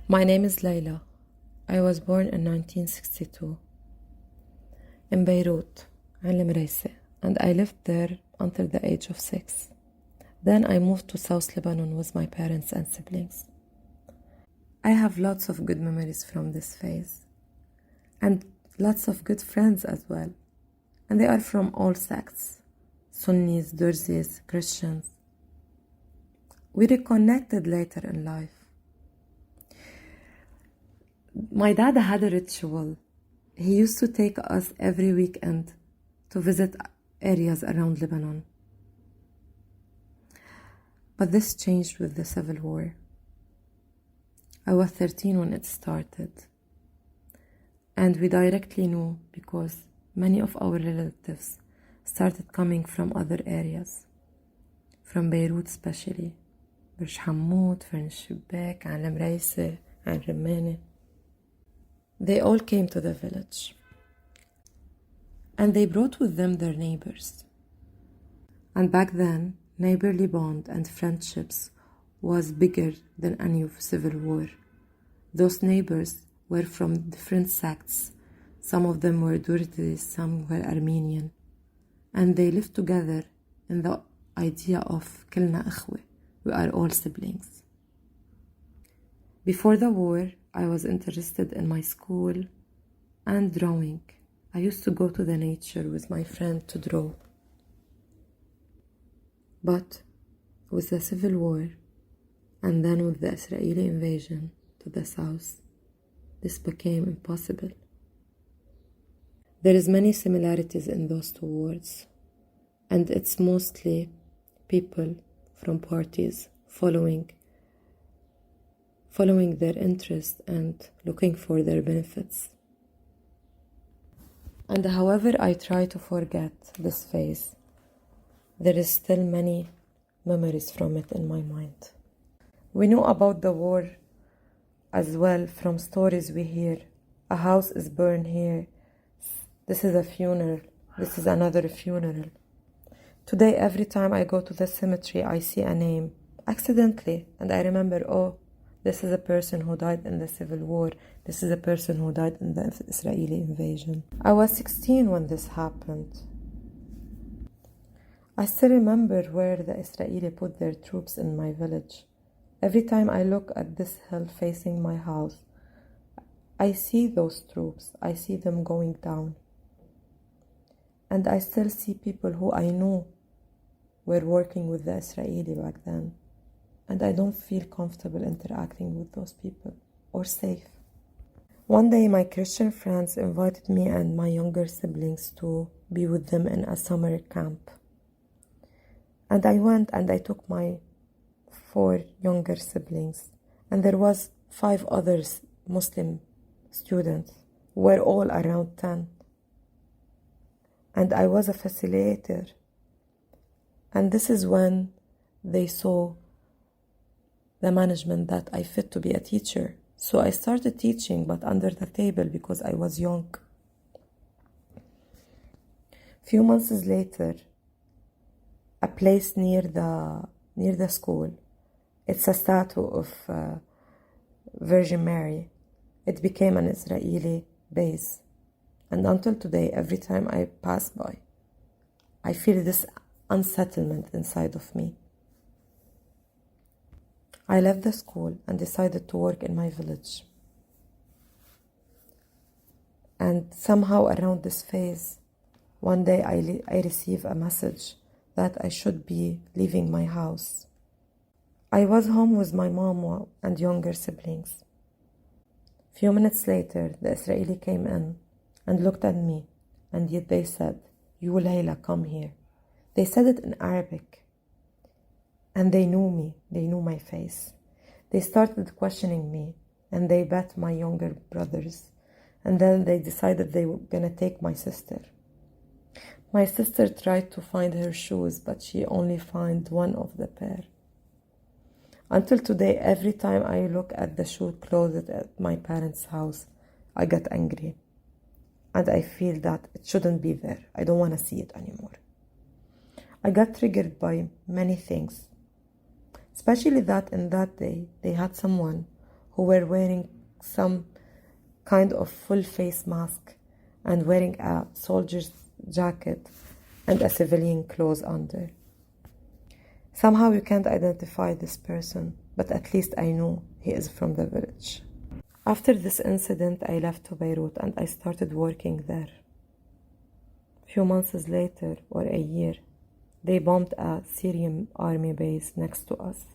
My name is Layla. I was born in 1962 in Beirut, and I lived there until the age of 6. Then I moved to South Lebanon with my parents and siblings. I have lots of good memories from this phase, and lots of good friends as well. And they are from all sects, Sunnis, Durzis, Christians. We reconnected later in life. My dad had a ritual. He used to take us every weekend to visit areas around Lebanon. But this changed with the Civil War. I was 13 when it started. And we directly knew because many of our relatives started coming from other areas, from Beirut especially, برج حمود, فرن الشباك, عن المريسة, عن رمانة. They all came to the village. And they brought with them their neighbors. And back then, neighborly bond and friendships was bigger than any civil war. Those neighbors were from different sects. Some of them were Druze, some were Armenian. And they lived together in the idea of كلنا إخوة. We are all siblings. Before the war, I was interested in my school and drawing. I used to go to the nature with my friend to draw. But with the Civil War, and then with the Israeli invasion to the south, this became impossible. There is many similarities in those two wars, and it's mostly people from parties following their interest and looking for their benefits. And however I try to forget this phase, there is still many memories from it in my mind. We know about the war as well from stories we hear. A house is burned here. This is a funeral. This is another funeral. Today, every time I go to the cemetery, I see a name accidentally, and I remember, oh, this is a person who died in the Civil War. This is a person who died in the Israeli invasion. I was 16 when this happened. I still remember where the Israeli put their troops in my village. Every time I look at this hill facing my house, I see those troops. I see them going down. And I still see people who I know were working with the Israeli back then. And I don't feel comfortable interacting with those people or safe. One day my Christian friends invited me and my younger siblings to be with them in a summer camp. And I went and I took my 4 younger siblings. And there was 5 others, Muslim students, who were all around 10. And I was a facilitator. And this is when they saw the management that I fit to be a teacher. So I started teaching, but under the table because I was young. Few months later, a place near the school, it's a statue of Virgin Mary. It became an Israeli base. And until today, every time I pass by, I feel this unsettlement inside of me. I left the school and decided to work in my village. And somehow around this phase, one day I receive a message that I should be leaving my house. I was home with my mom and younger siblings. Few minutes later, the Israeli came in and looked at me, and yet they said, "You, Layla, come here." They said it in Arabic, and they knew me, they knew my face. They started questioning me, and they bet my younger brothers, and then they decided they were gonna take my sister. My sister tried to find her shoes, but she only found one of the pair. Until today, every time I look at the shoe closet at my parents' house, I get angry. And I feel that it shouldn't be there. I don't want to see it anymore. I got triggered by many things. Especially that in that day, they had someone who were wearing some kind of full face mask and wearing a soldier's jacket and a civilian clothes under. Somehow you can't identify this person, but at least I know he is from the village. After this incident, I left to Beirut and I started working there. A few months later, or a year, they bombed a Syrian army base next to us.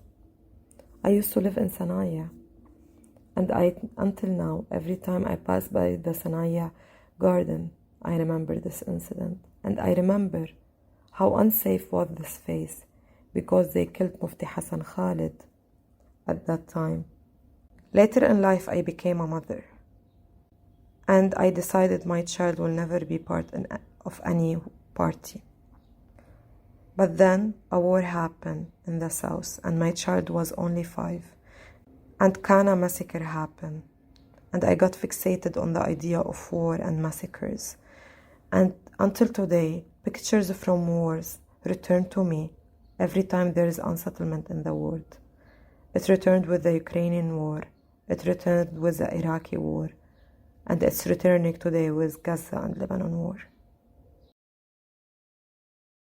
I used to live in Sanaya, and until now, every time I pass by the Sanaya garden, I remember this incident. And I remember how unsafe was this face because they killed Mufti Hassan Khalid at that time. Later in life, I became a mother. And I decided my child will never be part of any party. But then a war happened in the south and my child was only 5. And Kana massacre happened. And I got fixated on the idea of war and massacres. And until today, pictures from wars return to me every time there is unsettlement in the world. It returned with the Ukrainian war. It returned with the Iraqi war. And it's returning today with Gaza and Lebanon war.